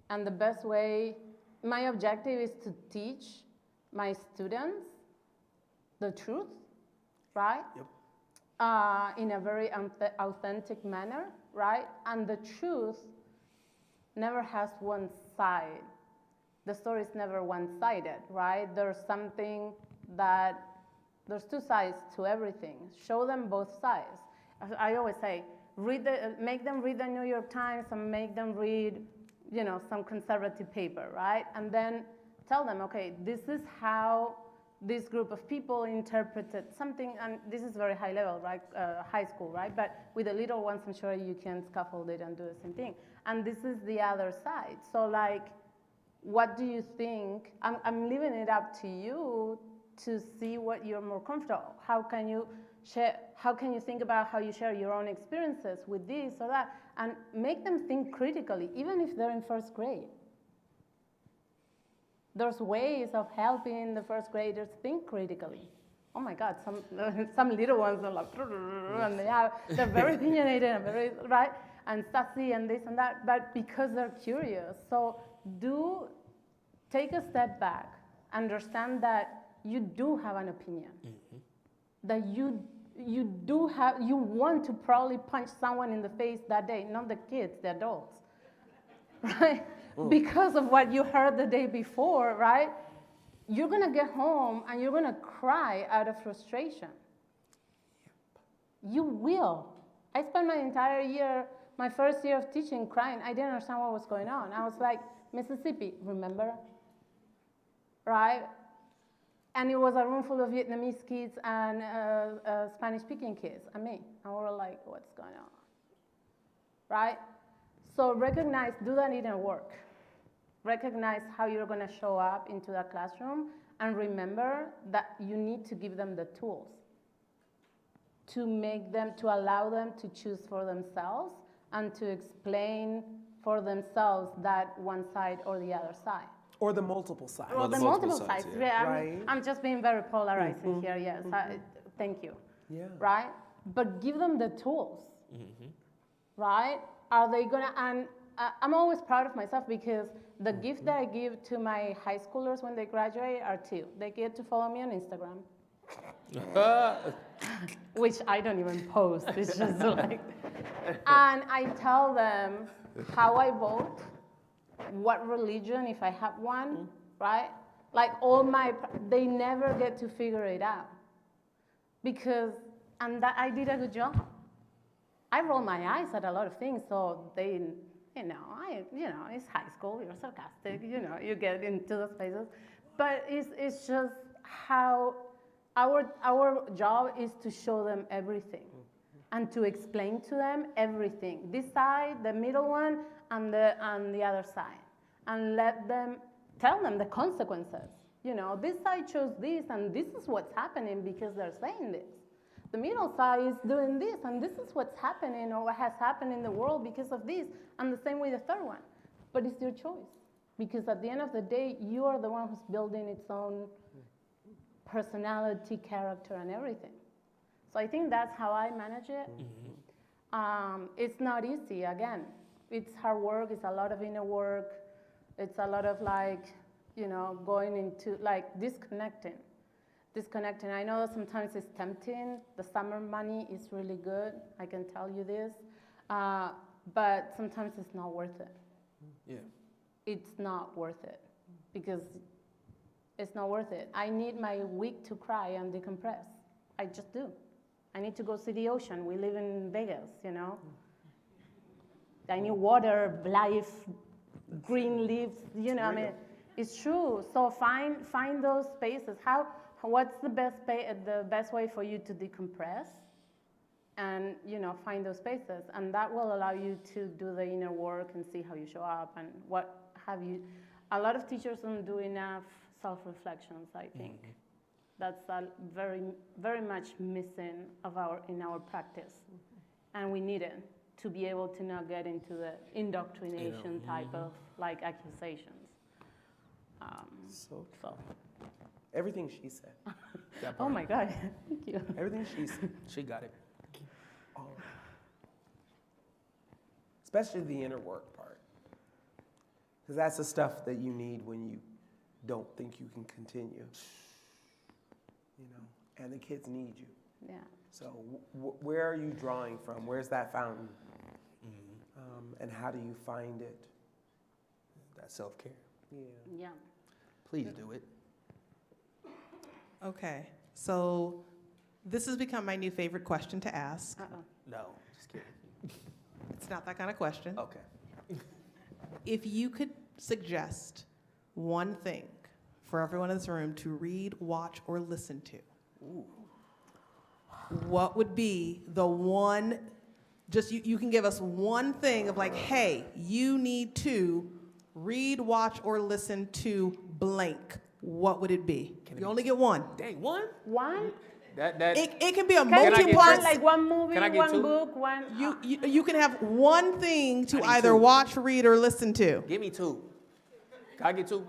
and the best way, my objective is to teach my students the truth, right? Yep. In a very authentic manner, right? And the truth never has one side. The story is never one-sided, right? There's two sides to everything. Show them both sides. I always say, make them read the New York Times and make them read, some conservative paper, right? And then tell them, okay, this is how this group of people interpreted something, and this is very high level, right? High school, right? But with the little ones, I'm sure you can scaffold it and do the same thing. And this is the other side. So like, what do you think? I'm leaving it up to you to see what you're more comfortable. How can you think about how you share your own experiences with this or that, and make them think critically, even if they're in first grade. There's ways of helping the first graders think critically. Oh my God, some little ones are like, and they're very opinionated and very, right? And sassy and this and that, but because they're curious. So take a step back, understand that you do have an opinion, that you want to probably punch someone in the face that day, not the kids, the adults, right? Because of what you heard the day before, right? You're gonna get home and you're gonna cry out of frustration. You will. I spent my entire year, my first year of teaching, crying. I didn't understand what was going on. I was like, Mississippi, remember? Right? And it was a room full of Vietnamese kids and Spanish-speaking kids, and me. And we were like, what's going on? Right? So recognize, do that inner work. Recognize how you're going to show up into that classroom, and remember that you need to give them the tools to allow them to choose for themselves and to explain for themselves that one side or the other side.
Or the multiple sides.
Or the multiple sides. Yeah,
Right.
I'm just being very polarizing here, yes. Thank you.
Yeah.
Right? But give them the tools. Right? Are they going to, and I'm always proud of myself because the gift that I give to my high schoolers when they graduate are two. They get to follow me on Instagram, which I don't even post. It's just like, and I tell them how I vote, what religion, if I have one, right? Like they never get to figure it out because, and that I did a good job. I roll my eyes at a lot of things, so they, it's high school, you're sarcastic, you get into those spaces. But it's just how our job is to show them everything and to explain to them everything. This side, the middle one, and the other side. And tell them the consequences. This side chose this, and this is what's happening because they're saying this. The middle side is doing this, and this is what's happening or what has happened in the world because of this, and the same with the third one. But it's your choice, because at the end of the day, you are the one who's building its own personality, character, and everything. So I think that's how I manage it. It's not easy, again. It's hard work, it's a lot of inner work. It's a lot of going into disconnecting. I know sometimes it's tempting. The summer money is really good, I can tell you this. But sometimes it's not worth it.
Yeah.
It's not worth it because it's not worth it. I need my week to cry and decompress. I just do. I need to go see the ocean. We live in Vegas, I need water, life, green leaves, I mean, it's true. So find those spaces. What's the best way for you to decompress? And find those spaces, and that will allow you to do the inner work and see how you show up and what have you. A lot of teachers don't do enough self-reflections, I think. That's very, very much missing in our practice, and we need it to be able to not get into the indoctrination type of accusations.
So everything she said.
Oh my God, thank you.
Everything she said.
She got it.
All of it. Especially the inner work part. Because that's the stuff that you need when you don't think you can continue. And the kids need you.
Yeah.
So where are you drawing from? Where's that fountain? And how do you find it?
That's self-care.
Yeah.
Please do it.
Okay, so this has become my new favorite question to ask.
Uh-oh.
No, just kidding.
It's not that kind of question.
Okay.
If you could suggest one thing for everyone in this room to read, watch, or listen to, what would be the one, just you can give us one thing of hey, you need to read, watch, or listen to blank. What would it be? You only get one.
Dang, one?
One?
It can be a
Can you
multi-part.
like one movie,
Can I get
one
two?
book, one?
You can have one thing to
I need
either
two.
watch, read, or listen to.
Give me two. Can I get two?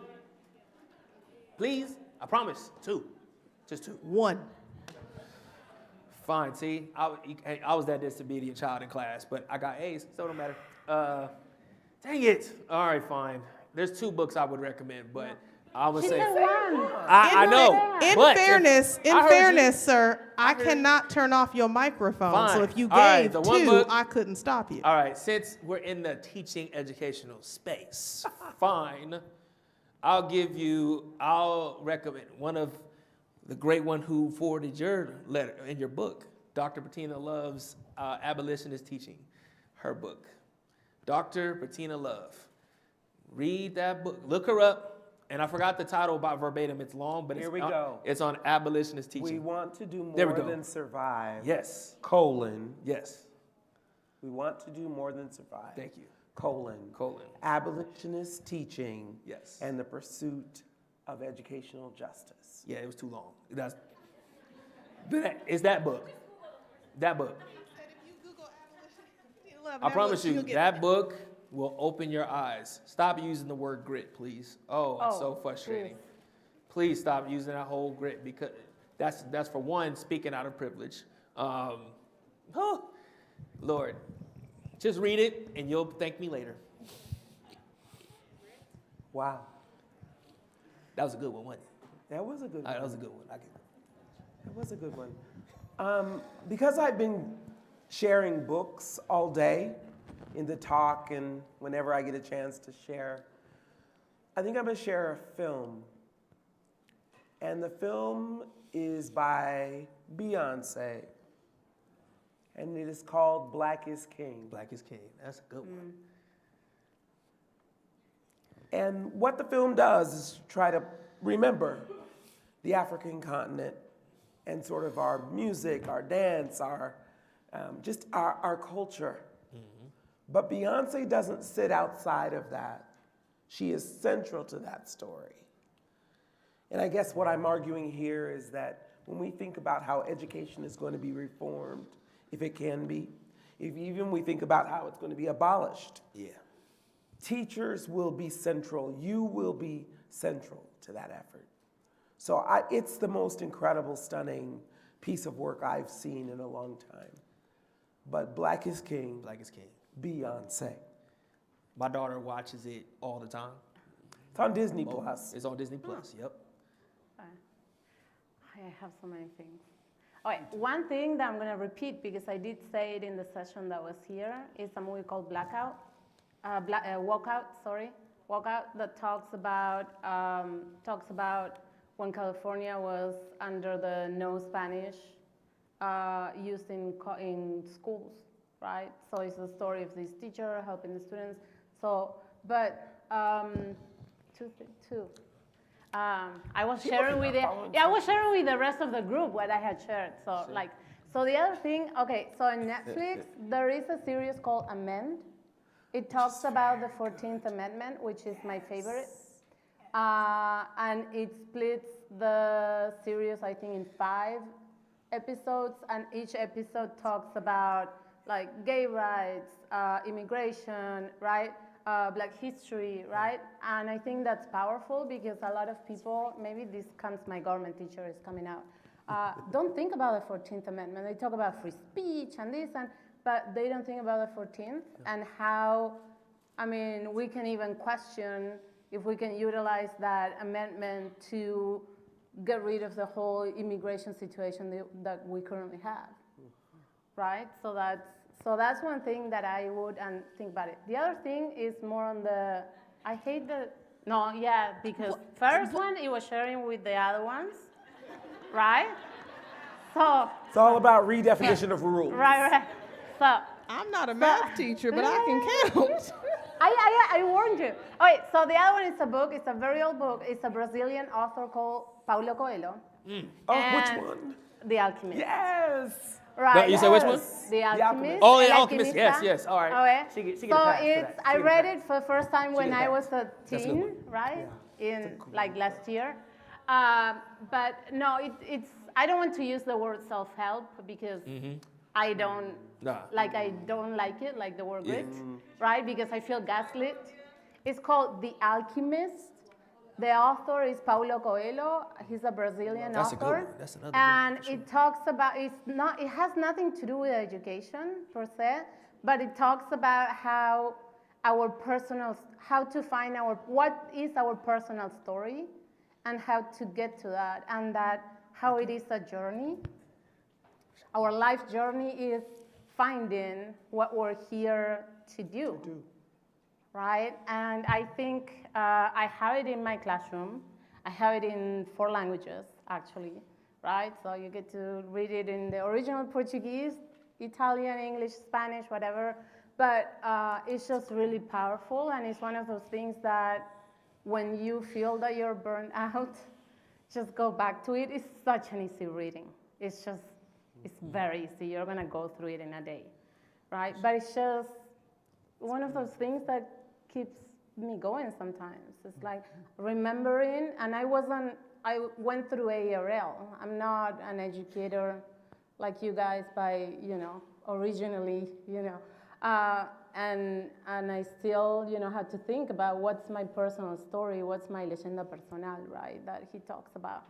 Please? I promise. Two. Just two.
One.
Fine. See, I was that disobedient child in class, but I got A's, so it don't matter. Dang it. All right, fine. There's two books I would recommend, but I would
She
say
said one.
I know.
In
but
fairness,
I heard you.
sir, I
heard
cannot turn off your microphone.
Fine.
So if you
All right,
gave
the one
two,
book-
I couldn't stop you.
All right, since we're in the teaching educational space, fine. I'll recommend one of the great one who forwarded your letter in your book, Dr. Bettina Love's Abolitionist Teaching, her book. Dr. Bettina Love. Read that book. Look her up. And I forgot the title about verbatim. It's long, but
Here we go.
It's on abolitionist teaching.
We want to do
There we
more
go.
than survive.
Yes.
Colon.
Yes.
We want to do more than survive.
Thank you.
Colon. Abolitionist teaching.
Yes.
And the pursuit of educational justice.
Yeah, it was too long. It's that book. That book. I promise you, that book will open your eyes. Stop using the word grit, please. Oh, it's so frustrating. Please stop using that whole grit, because that's for one, speaking out of privilege. Lord, just read it and you'll thank me later.
Wow.
That was a good one, wasn't it?
That was a good one.
That was a good one.
That was a good one. Because I've been sharing books all day in the talk and whenever I get a chance to share, I think I'm going to share a film. And the film is by Beyonce. And it is called Black is King.
Black is King. That's a good one.
And what the film does is try to remember the African continent and sort of our music, our dance, our culture. But Beyonce doesn't sit outside of that. She is central to that story. And I guess what I'm arguing here is that when we think about how education is going to be reformed, if it can be, if even we think about how it's going to be abolished, teachers will be central. You will be central to that effort. So it's the most incredible, stunning piece of work I've seen in a long time. But Black is King,
Black is King.
Beyonce.
My daughter watches it all the time.
It's on Disney Plus.
It's on Disney Plus. Yep.
I have so many things. Okay, one thing that I'm going to repeat because I did say it in the session that was here is a movie called Walkout that talks about when California was under the no Spanish used in schools, right? So it's the story of this teacher helping the students. So, but I was sharing with the rest of the group what I had shared. So so the other thing, okay, so on Netflix there is a series called Amend. It talks about the 14th Amendment, which is my favorite, and it splits the series I think in 5 episodes, and each episode talks about like gay rights, immigration, right? Black history, right? And I think that's powerful because a lot of people, maybe this comes, my government teacher is coming out, don't think about the 14th Amendment. They talk about free speech and this, but they don't think about the 14th and how, I mean, we can even question if we can utilize that amendment to get rid of the whole immigration situation that we currently have, right? So that's one thing that I would think about it. The other thing is more on the, because first one, it was sharing with the other ones, right? So.
It's all about redefinition of rules.
Right. So.
I'm not a math teacher, but I can count.
I warned you. Okay, so the other one is a book. It's a very old book. It's a Brazilian author called Paulo Coelho.
Oh, which one?
The Alchemist.
Yes.
Right.
No, you said which one?
The Alchemist.
Oh, The Alchemist. Yes. All right.
Okay.
She get a pass for
So
that.
I read it for the first time when
get a
I
pass.
was a
That's a good
teen,
one.
right?
Yeah.
Like last year. But no, it's. I don't want to use the word self-help because I don't. I don't like it, like the word grit, right? Because I feel gaslit. It's called The Alchemist. The author is Paulo Coelho. He's a Brazilian
That's
author.
a good one. That's another
And
good one.
it talks about, it has nothing to do with education per se, but it talks about how to find what is our personal story and how to get to that, and how it is a journey. Our life journey is finding what we're here to do. Right? And I think I have it in my classroom. I have it in 4 languages, actually, right? So you get to read it in the original Portuguese, Italian, English, Spanish, whatever. But it's just really powerful, and it's one of those things that when you feel that you're burned out, just go back to it. It's such an easy reading. It's very easy. You're gonna go through it in a day, right? But it's just one of those things that keeps me going sometimes. It's like remembering, and I went through ARL. I'm not an educator like you guys by, originally, and I still, had to think about what's my personal story, what's my leyenda personal, right, that he talks about.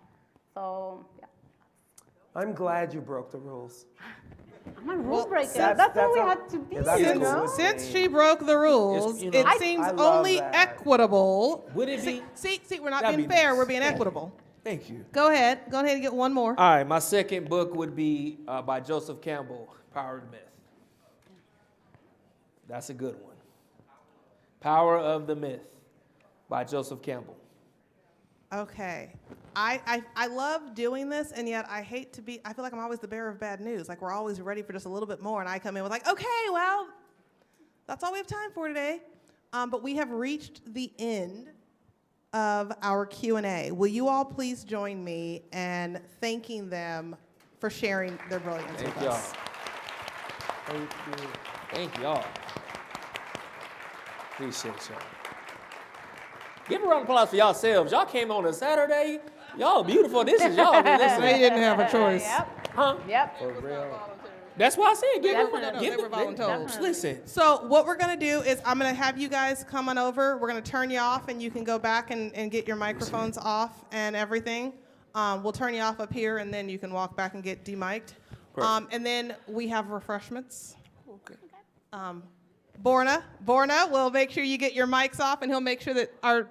So, yeah.
I'm glad you broke the rules.
I'm a rule breaker.
that's-
That's what we
that's
had to be,
yeah, that's
you
cool.
know?
Since she broke the rules,
It's,
it seems
I love
only
that.
equitable.
Would it be?
See, we're not
That'd
being
be
fair,
nice.
we're being equitable.
Thank you.
Go ahead and get one more.
All right, my second book would be by Joseph Campbell, Power of the Myth. That's a good one. Power of the Myth by Joseph Campbell.
Okay. I love doing this, and yet I feel like I'm always the bearer of bad news. Like we're always ready for just a little bit more, and I come in with like, okay, well, that's all we have time for today. But we have reached the end of our Q&A. Will you all please join me in thanking them for sharing their brilliance
Thank
with
y'all.
us?
Thank you.
Thank y'all. Appreciate y'all. Give a round of applause for yourselves. Y'all came on a Saturday. Y'all beautiful. This is y'all.
They
Listen.
didn't have a choice.
Yep.
Huh?
Yep.
For real. That's why I said give
Definitely.
them.
No,
Give
they were
them.
voluntold.
Listen.
So what we're going to do is I'm going to have you guys come on over. We're going to turn you off, and you can go back and get your microphones off and everything. We'll turn you off up here, and then you can walk back and get demiked. And then we have refreshments.
Okay.
Borna will make sure you get your mics off, and he'll make sure that our